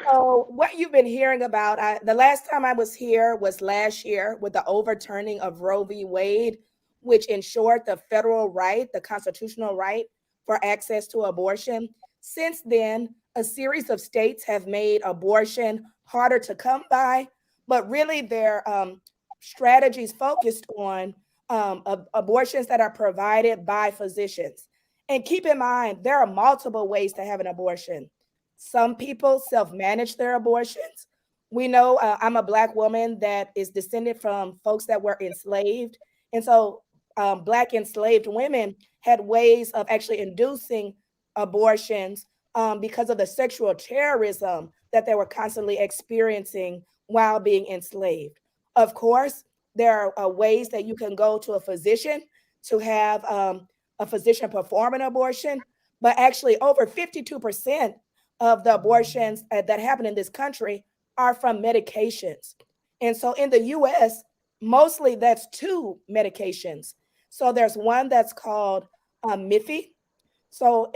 So what you've been hearing about, the last time I was here was last year with the overturning of Roe v. Wade, which ensured the federal right, the constitutional right for access to abortion. Since then, a series of states have made abortion harder to come by, but really their strategies focused on abortions that are provided by physicians. And keep in mind, there are multiple ways to have an abortion. Some people self manage their abortions. We know I'm a Black woman that is descended from folks that were enslaved. And so, Black enslaved women had ways of actually inducing abortions because of the sexual terrorism that they were constantly experiencing while being enslaved. Of course, there are ways that you can go to a physician to have a physician perform an abortion, but actually, over 52% of the abortions that happen in this country are from medications. And so in the US, mostly that's two medications. So there's one that's called Miffy. So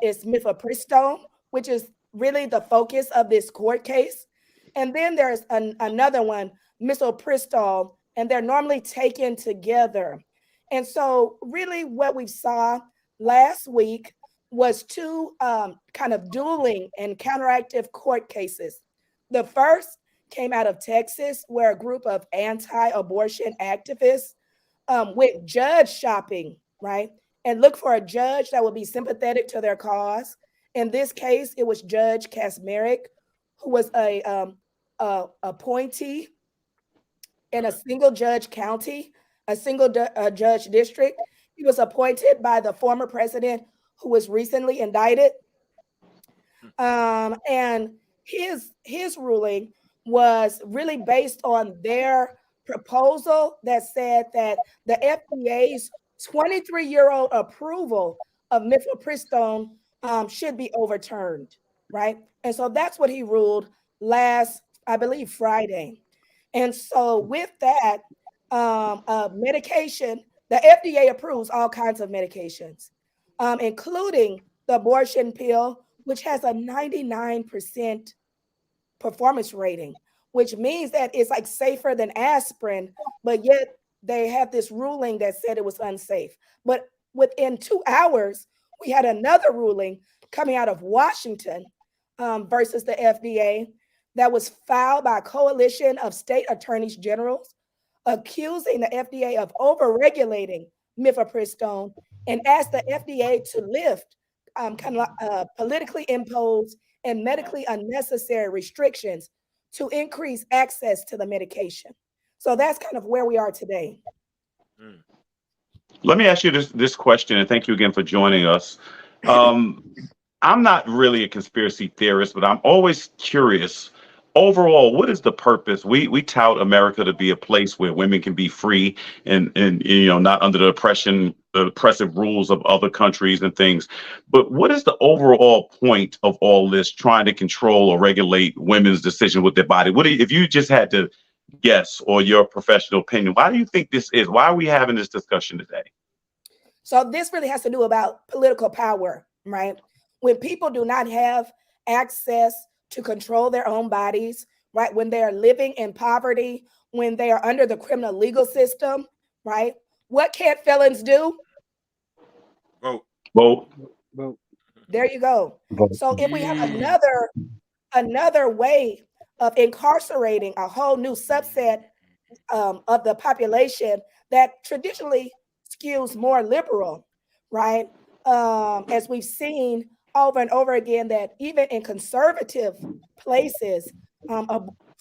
it's mifepristone, which is really the focus of this court case. And then there's another one, misoprostol, and they're normally taken together. And so really what we saw last week was two kind of dueling and counteractive court cases. The first came out of Texas, where a group of anti-abortion activists went judge shopping, right? And look for a judge that would be sympathetic to their cause. In this case, it was Judge Kasmerick, who was a appointee in a single judge county, a single judge district. He was appointed by the former president who was recently indicted. And his ruling was really based on their proposal that said that the FDA's 23-year-old approval of mifepristone should be overturned, right? And so that's what he ruled last, I believe, Friday. And so with that medication, the FDA approves all kinds of medications, including the abortion pill, which has a 99% performance rating, which means that it's like safer than aspirin, but yet they had this ruling that said it was unsafe. But within 2 hours, we had another ruling coming out of Washington versus the FDA that was filed by a coalition of state attorneys generals accusing the FDA of overregulating mifepristone and asked the FDA to lift politically imposed and medically unnecessary restrictions to increase access to the medication. So that's kind of where we are today. Let me ask you this question, and thank you again for joining us. Um, I'm not really a conspiracy theorist, but I'm always curious. Overall, what is the purpose? We tout America to be a place where women can be free and not under the oppressive rules of other countries and things. But what is the overall point of all this trying to control or regulate women's decision with their body? If you just had to guess, or your professional opinion, why do you think this is? Why are we having this discussion today? So this really has to do about political power, right? When people do not have access to control their own bodies, right? When they are living in poverty, when they are under the criminal legal system, right? What can't felons do? Vote. Vote. Vote. There you go. Vote. So if we have another way of incarcerating a whole new subset of the population that traditionally skews more liberal, right? As we've seen over and over again, that even in conservative places,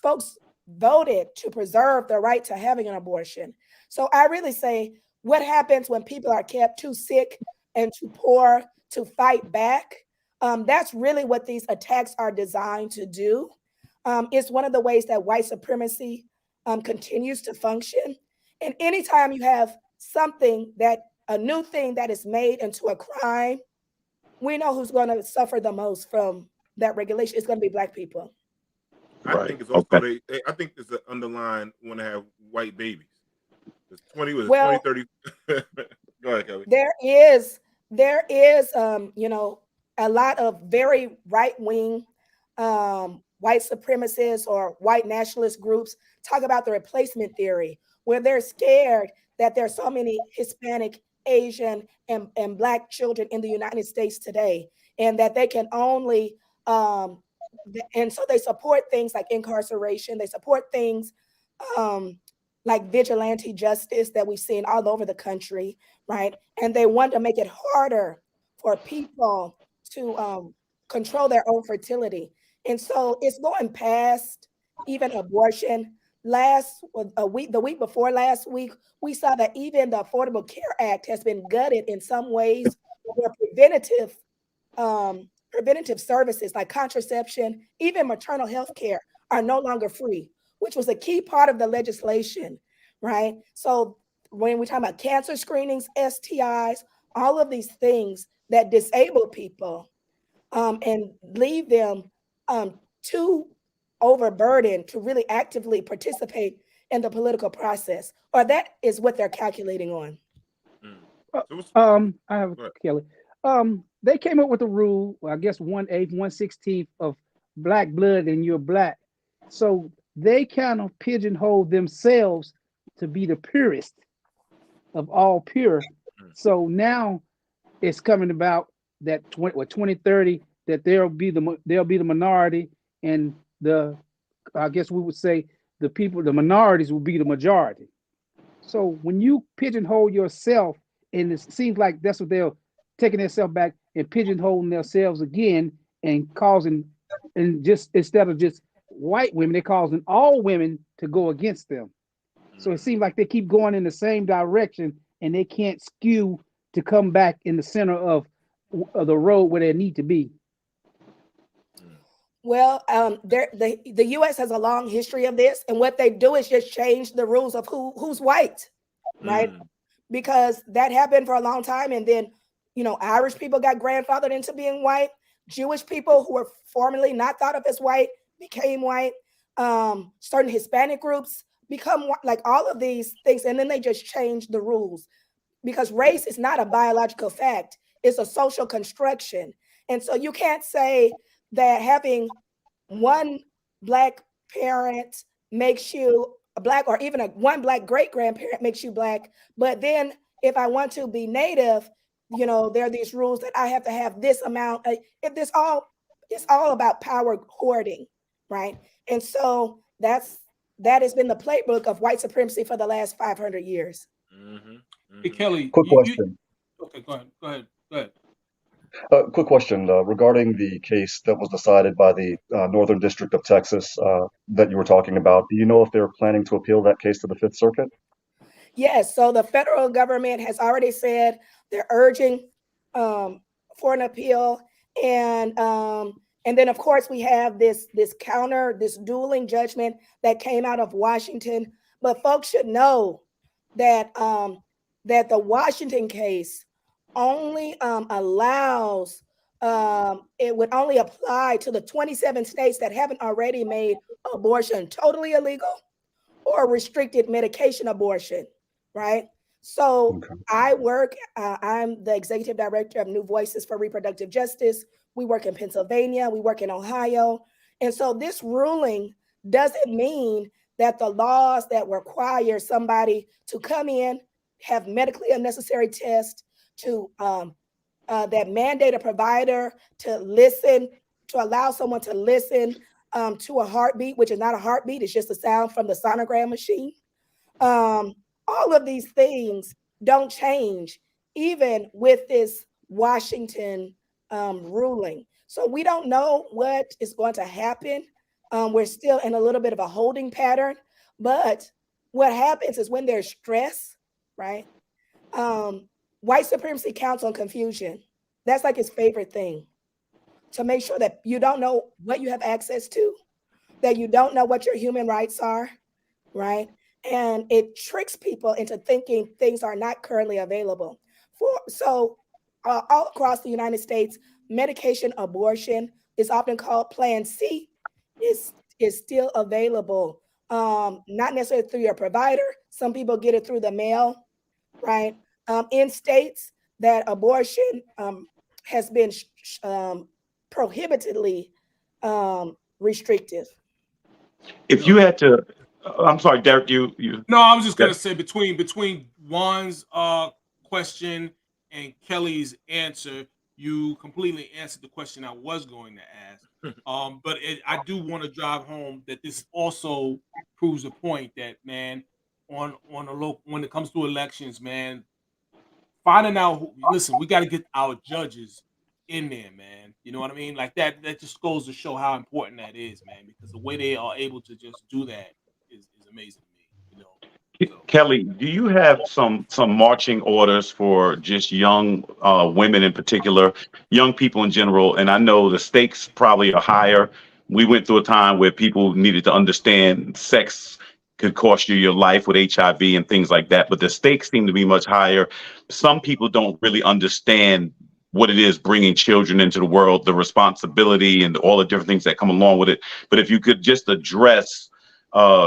folks voted to preserve the right to having an abortion. So I really say, what happens when people are kept too sick and too poor to fight back? That's really what these attacks are designed to do. It's one of the ways that white supremacy continues to function. And anytime you have a new thing that is made into a crime, we know who's going to suffer the most from that regulation. It's going to be Black people. I think it's also I think it's an underlying want to have white babies. It's 20, 30. Go ahead, Kelly. There is a lot of very right-wing white supremacists or white nationalist groups talk about the replacement theory, where they're scared that there's so many Hispanic, Asian, and Black children in the United States today, and that they can only, and so they support things like incarceration, they support things um, like vigilante justice that we've seen all over the country, right? And they want to make it harder for people to control their own fertility. And so it's going past even abortion. The week before last week, we saw that even the Affordable Care Act has been gutted in some ways, where preventative services like contraception, even maternal health care are no longer free, which was a key part of the legislation, right? So when we talk about cancer screenings, STIs, all of these things that disable people and leave them too overburdened to really actively participate in the political process, or that is what they're calculating on. I have Kelly. They came up with a rule, I guess 1/8, 1/16 of Black blood and you're Black. So they kind of pigeonhole themselves to be the purest of all pure. So now it's coming about that 2030 that they'll be the minority, and I guess we would say the minorities will be the majority. So when you pigeonhole yourself, and it seems like that's what they're taking themselves back and pigeonholing themselves again, and causing, and just instead of just white women, they're causing all women to go against them. So it seems like they keep going in the same direction, and they can't skew to come back in the center of the road where they need to be. Well, the U.S. has a long history of this, and what they do is just change the rules of who's white, right? Because that happened for a long time, and then Irish people got grandfathered into being white. Jewish people who were formerly not thought of as white became white. Certain Hispanic groups become like all of these things, and then they just change the rules because race is not a biological fact; it's a social construction, and so you can't say that having one Black parent makes you a Black, or even one Black great grandparent makes you Black. But then if I want to be Native, there are these rules that I have to have this amount. It's all about power hoarding, right? And so that has been the playbook of white supremacy for the last 500 years. Hey, Kelly, quick question. Okay, go ahead. Quick question regarding the case that was decided by the Northern District of Texas that you were talking about. Do you know if they're planning to appeal that case to the Fifth Circuit? Yes. So the federal government has already said they're urging for an appeal, and then of course we have this dueling judgment that came out of Washington. But folks should know that that the Washington case only allows, it would only apply to the 27 states that haven't already made abortion totally illegal or restricted medication abortion, right? So I'm the executive director of New Voices for Reproductive Justice. We work in Pennsylvania, we work in Ohio. And so this ruling doesn't mean that the laws that require somebody to come in, have medically unnecessary tests, that mandate a provider to listen, to allow someone to listen to a heartbeat, which is not a heartbeat, it's just a sound from the sonogram machine. All of these things don't change, even with this Washington ruling. So we don't know what is going to happen. We're still in a little bit of a holding pattern, but what happens is when there's stress, right? White supremacy counts on confusion. That's like his favorite thing, to make sure that you don't know what you have access to, that you don't know what your human rights are, right? And it tricks people into thinking things are not currently available. All across the United States, medication abortion is often called Plan C, is still available. Not necessarily through your provider. Some people get it through the mail, right? In states that abortion has been prohibitively restrictive. If you had to, I'm sorry, Derek, you. No, I was just gonna say between Juan's question and Kelly's answer, you completely answered the question I was going to ask. But I do want to drive home that this also proves a point that, man, on a local, when it comes to elections, man, finding out listen, we got to get our judges in there, man. You know what I mean? Like that just goes to show how important that is, man, because the way they are able to just do that is amazing to me, you know. So. Kelly, do you have some marching orders for just young women in particular, young people in general? And I know the stakes probably are higher. We went through a time where people needed to understand sex could cost you your life with HIV and things like that, but the stakes seem to be much higher. Some people don't really understand what it is bringing children into the world, the responsibility and all the different things that come along with it. But if you could just address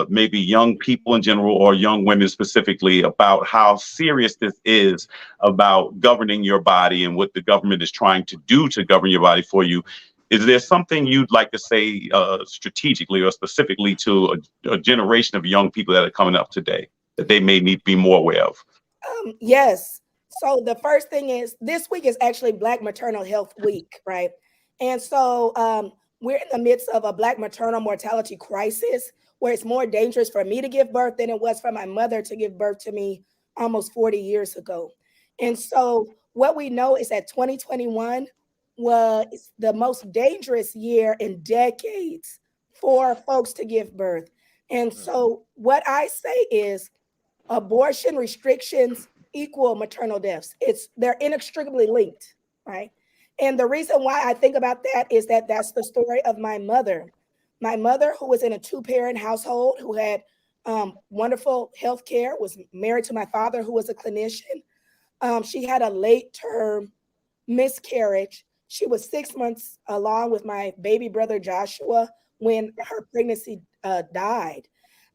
maybe young people in general or young women specifically about how serious this is about governing your body and what the government is trying to do to govern your body for you. Is there something you'd like to say strategically or specifically to a generation of young people that are coming up today that they may need to be more aware of? Yes. So the first thing is this week is actually Black Maternal Health Week, right? And so we're in the midst of a Black maternal mortality crisis where it's more dangerous for me to give birth than it was for my mother to give birth to me almost 40 years ago. And so what we know is that 2021 was the most dangerous year in decades for folks to give birth. And so what I say is abortion restrictions equal maternal deaths. They're inextricably linked, right? And the reason why I think about that is that that's the story of my mother. My mother, who was in a two-parent household, who had wonderful health care, was married to my father, who was a clinician. She had a late-term miscarriage. She was 6 months along with my baby brother, Joshua, when her pregnancy died.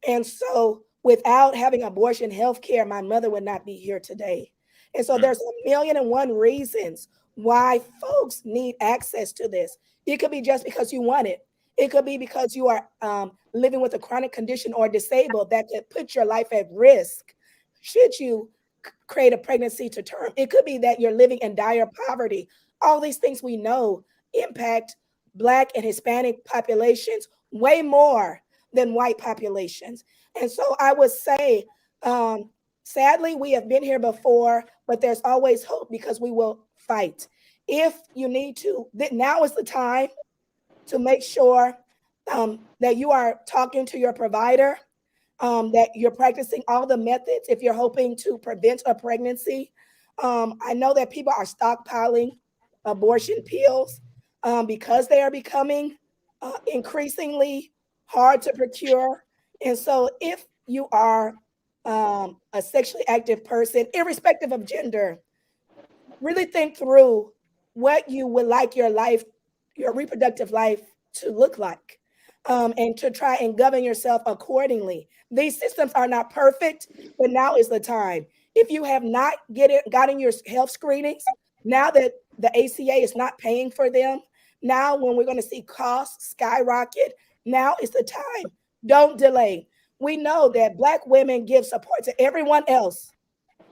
And so without having abortion health care, my mother would not be here today. And so there's 1,000,001 reasons why folks need access to this. It could be just because you want it. It could be because you are living with a chronic condition or disabled that could put your life at risk should you create a pregnancy to term. It could be that you're living in dire poverty. All these things we know impact Black and Hispanic populations way more than white populations. And so I would say, sadly, we have been here before, but there's always hope because we will fight. If you need to, now is the time to make sure that you are talking to your provider, that you're practicing all the methods if you're hoping to prevent a pregnancy. I know that people are stockpiling abortion pills because they are becoming increasingly hard to procure. And so if you are a sexually active person, irrespective of gender, really think through what you would like your life, your reproductive life to look like, and to try and govern yourself accordingly. These systems are not perfect, but now is the time. If you have not gotten your health screenings, now that the ACA is not paying for them, now when we're going to see costs skyrocket, now is the time. Don't delay. We know that Black women give support to everyone else.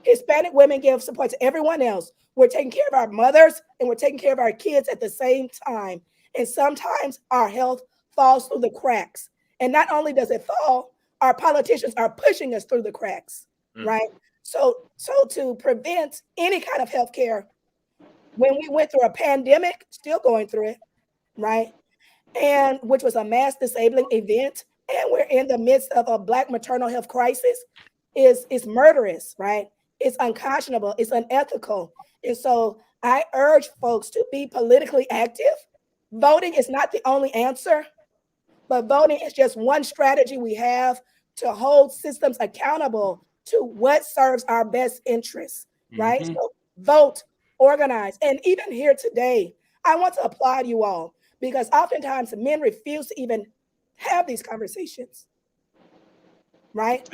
Hispanic women give support to everyone else. We're taking care of our mothers and we're taking care of our kids at the same time. And sometimes our health falls through the cracks. And not only does it fall, our politicians are pushing us through the cracks, right? So to prevent any kind of health care, when we went through a pandemic, still going through it, right? And which was a mass disabling event, and we're in the midst of a Black maternal health crisis, is murderous, right? It's unconscionable, it's unethical. And so I urge folks to be politically active. Voting is not the only answer, but voting is just one strategy we have to hold systems accountable to what serves our best interests, right? So vote, organize. And even here today, I want to applaud you all because oftentimes men refuse to even have these conversations, right?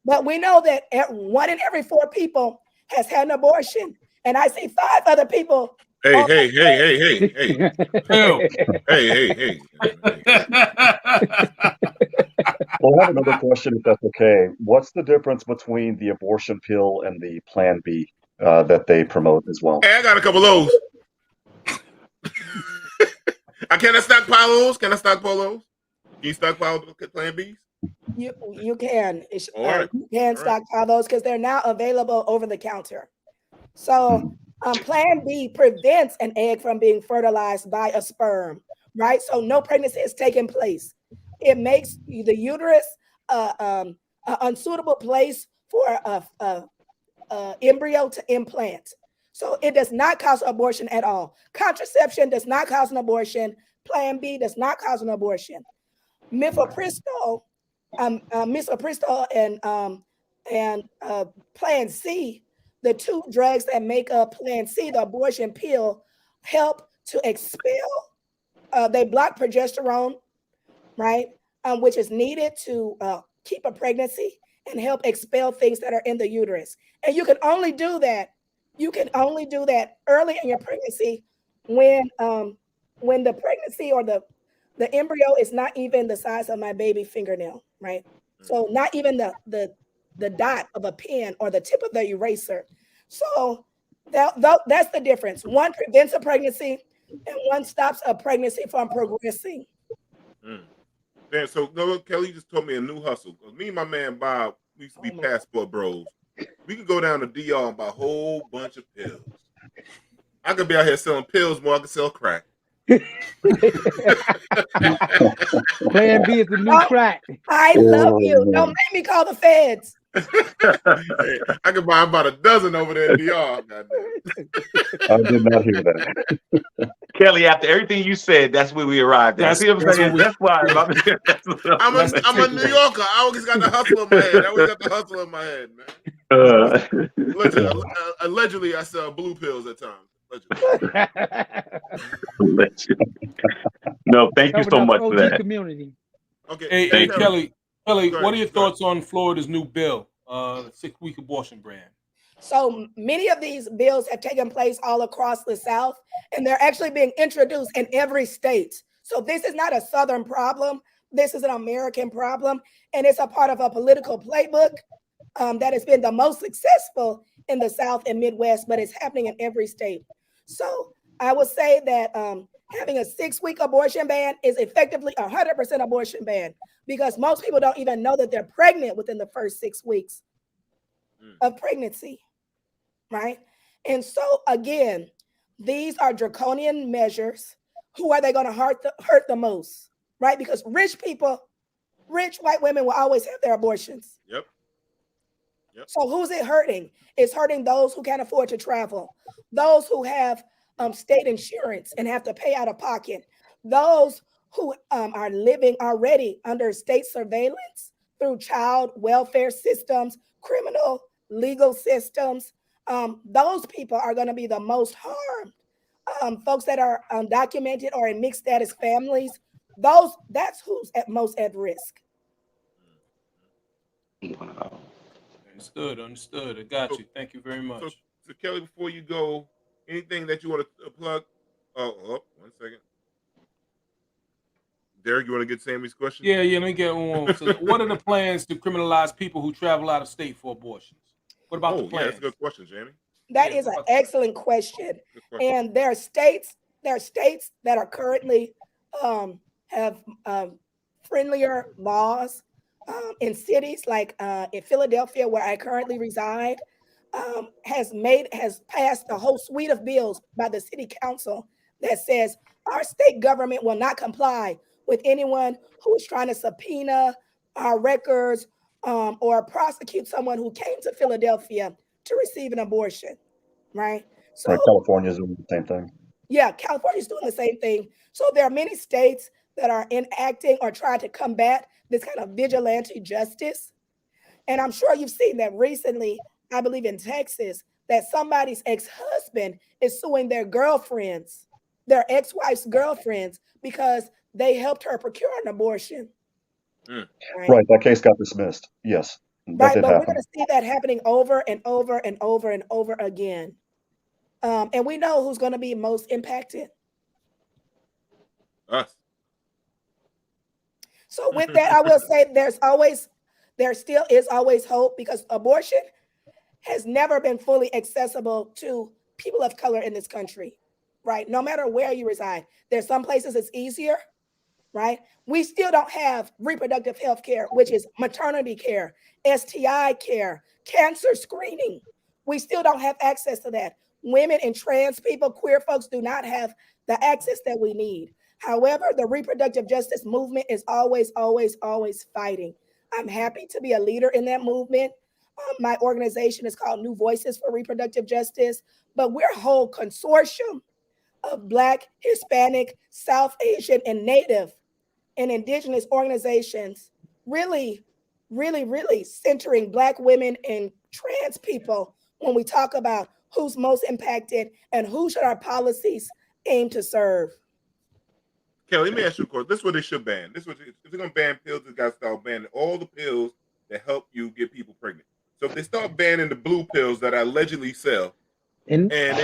But we know that 1 in every 4 people has had an abortion. And I see 5 other people Hey, hey, hey, hey, hey, hey. Phil. Hey. Well, I have another question, if that's okay. What's the difference between the abortion pill and the Plan B that they promote as well? Hey, I got a couple of those. Can I stockpile those? Can you stockpile Plan Bs? You can. All right. You can stockpile those because they're now available over the counter. So Plan B prevents an egg from being fertilized by a sperm, right? So no pregnancy is taking place. It makes the uterus an unsuitable place for a embryo to implant. So it does not cause abortion at all. Contraception does not cause an abortion. Plan B does not cause an abortion. Mifepristol, misoprostol, and Plan C, the two drugs that make up Plan C, the abortion pill, help to expel. They block progesterone, right, which is needed to keep a pregnancy and help expel things that are in the uterus. And you can only do that. You can only do that early in your pregnancy when the pregnancy or the embryo is not even the size of my baby fingernail, right? So not even the dot of a pen or the tip of the eraser. So that's the difference. One prevents a pregnancy and one stops a pregnancy from progressing. Man, so Kelly just told me a new hustle. Me and my man Bob, we used to be passport bros. We can go down to DR and buy a whole bunch of pills. I could be out here selling pills more. I could sell crack. Plan B is the new crack. I love you. Don't make me call the feds. Hey, I could buy about a dozen over there in DR. I did not hear that. Kelly, after everything you said, that's where we arrived at. See what I'm saying? That's why. I'm a New Yorker. I always got the hustle in my head. Man. Allegedly, I sell blue pills at times. No, thank you so much for that. Community. Okay. Hey, Kelly, what are your thoughts on Florida's new bill, the 6-week abortion ban? So many of these bills have taken place all across the South, and they're actually being introduced in every state. So this is not a Southern problem. This is an American problem, and it's a part of a political playbook that has been the most successful in the South and Midwest, but it's happening in every state. So I would say that having a 6-week abortion ban is effectively 100% abortion ban, because most people don't even know that they're pregnant within the first 6 weeks of pregnancy, right? And so again, these are draconian measures. Who are they going to hurt the most, right? Because rich white women will always have their abortions. Yep. So who's it hurting? It's hurting those who can't afford to travel, those who have state insurance and have to pay out of pocket, those who are living already under state surveillance through child welfare systems, criminal legal systems. Those people are going to be the most harmed. Folks that are undocumented or in mixed status families, that's who's most at risk. Wow. Understood. I got you. Thank you very much. So Kelly, before you go, anything that you want to plug? Oh, 1 second. Derek, you want to get Sammy's question? Yeah, let me get one. So what are the plans to criminalize people who travel out of state for abortions? What about the plans? Yeah, that's a good question, Jamie. That is an excellent question. And there are states that are currently have friendlier laws in cities like in Philadelphia, where I currently reside, has passed a whole suite of bills by the city council that says our state government will not comply with anyone who is trying to subpoena our records or prosecute someone who came to Philadelphia to receive an abortion, right? So California is doing the same thing. Yeah, California is doing the same thing. So there are many states that are enacting or trying to combat this kind of vigilante justice. And I'm sure you've seen that recently, I believe in Texas, that somebody's ex-husband is suing their girlfriends, their ex-wife's girlfriends, because they helped her procure an abortion. Right, that case got dismissed. Yes, that did happen. We're going to see that happening over and over and over and over again. And we know who's going to be most impacted. Us. So with that, I will say there still is always hope, because abortion has never been fully accessible to people of color in this country, right? No matter where you reside, there's some places it's easier, right? We still don't have reproductive health care, which is maternity care, STI care, cancer screening. We still don't have access to that. Women and trans people, queer folks do not have the access that we need. However, the reproductive justice movement is always, always, always fighting. I'm happy to be a leader in that movement. My organization is called New Voices for Reproductive Justice, but we're a whole consortium of Black, Hispanic, South Asian, and Native and Indigenous organizations, really, really, really centering Black women and trans people when we talk about who's most impacted and who should our policies aim to serve. Kelly, let me ask you a question. This is what they should ban. This is what if they're gonna ban pills, they gotta start banning all the pills that help you get people pregnant. So if they start banning the blue pills that I allegedly sell, And and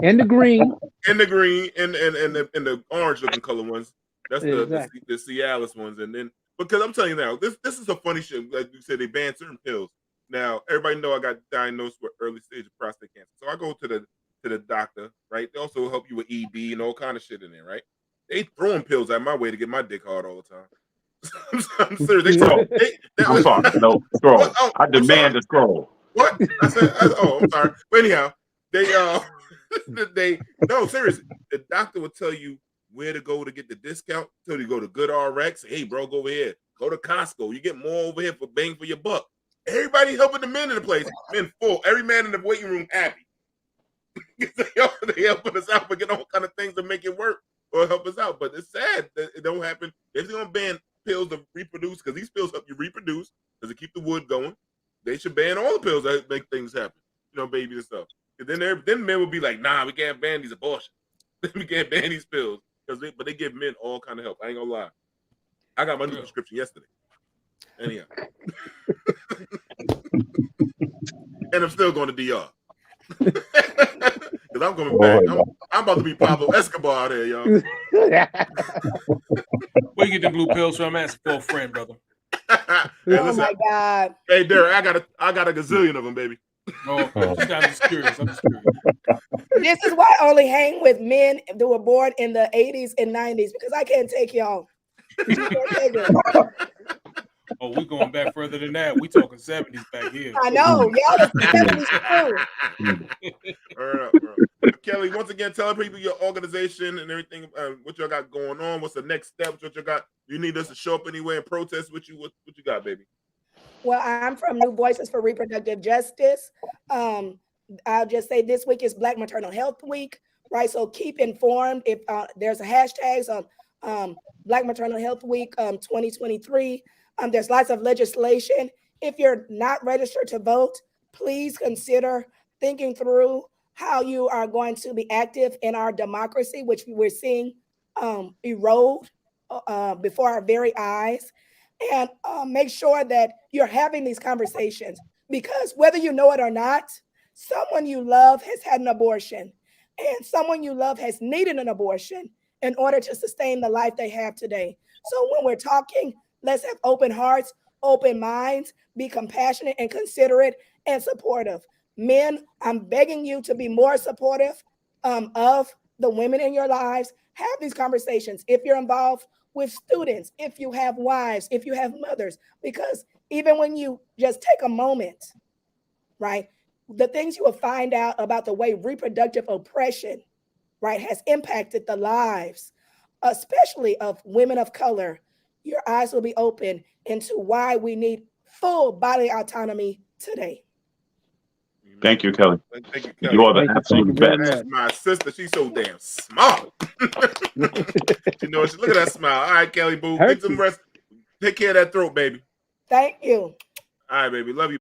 and the green. and the green and the orange looking color ones, that's Exactly. the Cialis ones, and then because I'm telling you now, this is a funny shit. Like you said, they banned certain pills. Now everybody know I got diagnosed with early stage of prostate cancer, so I go to the doctor, right? They also help you with ED and all kind of shit in there, right? They throwing pills at my way to get my dick hard all the time. I'm serious. Scroll. I'm sorry. No, scroll. What? Oh, I I'm demand sorry. to scroll. What? I'm sorry. But anyhow, they no, seriously. The doctor will tell you where to go to get the discount. Tell you to go to Good RX. Hey, bro, go over here. Go to Costco. You get more over here for bang for your buck. Everybody helping the men in the place. Men full. Every man in the waiting room happy. They helping us out, but get all kind of things to make it work or help us out. But it's sad that it don't happen. If they're gonna ban pills to reproduce, because these pills help you reproduce, because they keep the wood going, they should ban all the pills that make things happen. You know, babies and stuff. And then men will be like, nah, we can't ban these abortions. We can't ban these pills. But they give men all kind of help. I ain't gonna lie. I got my new prescription yesterday. Anyhow. And I'm still going to DR. Because I'm coming back. I'm about to be Pablo Escobar out here, y'all. Where you get the blue pills from? I'm asking for a friend, brother. Hey, listen, oh my God. Hey, Derek, I got a gazillion of them, baby. Oh, I'm just curious. This is why I only hang with men that were born in the 80s and 90s, because I can't take y'all. Oh, we're going back further than that. We talking 70s back here. I know. Y'all is 70s too. All right. Kelly, once again, tell people your organization and everything, what y'all got going on. What's the next steps? What you got? You need us to show up anywhere and protest with you? What you got, baby? Well, I'm from New Voices for Reproductive Justice. I'll just say this week is Black Maternal Health Week, right? So keep informed. If there's a hashtags on Black Maternal Health Week 2023. There's lots of legislation. If you're not registered to vote, please consider thinking through how you are going to be active in our democracy, which we're seeing erode before our very eyes. And make sure that you're having these conversations, because whether you know it or not, someone you love has had an abortion, and someone you love has needed an abortion in order to sustain the life they have today. So when we're talking, let's have open hearts, open minds, be compassionate and considerate and supportive. Men, I'm begging you to be more supportive of the women in your lives. Have these conversations. If you're involved with students, if you have wives, if you have mothers, because even when you just take a moment, right, the things you will find out about the way reproductive oppression, right, has impacted the lives, especially of women of color, your eyes will be open into why we need full bodily autonomy today. Thank you, Kelly. Thank you, Kelly. You are the absolute best. That's my sister. She's so damn smart. You know, look at that smile. All right, Kelly Boo. Get some rest. Take care of that throat, baby. Thank you. All right, baby. Love you.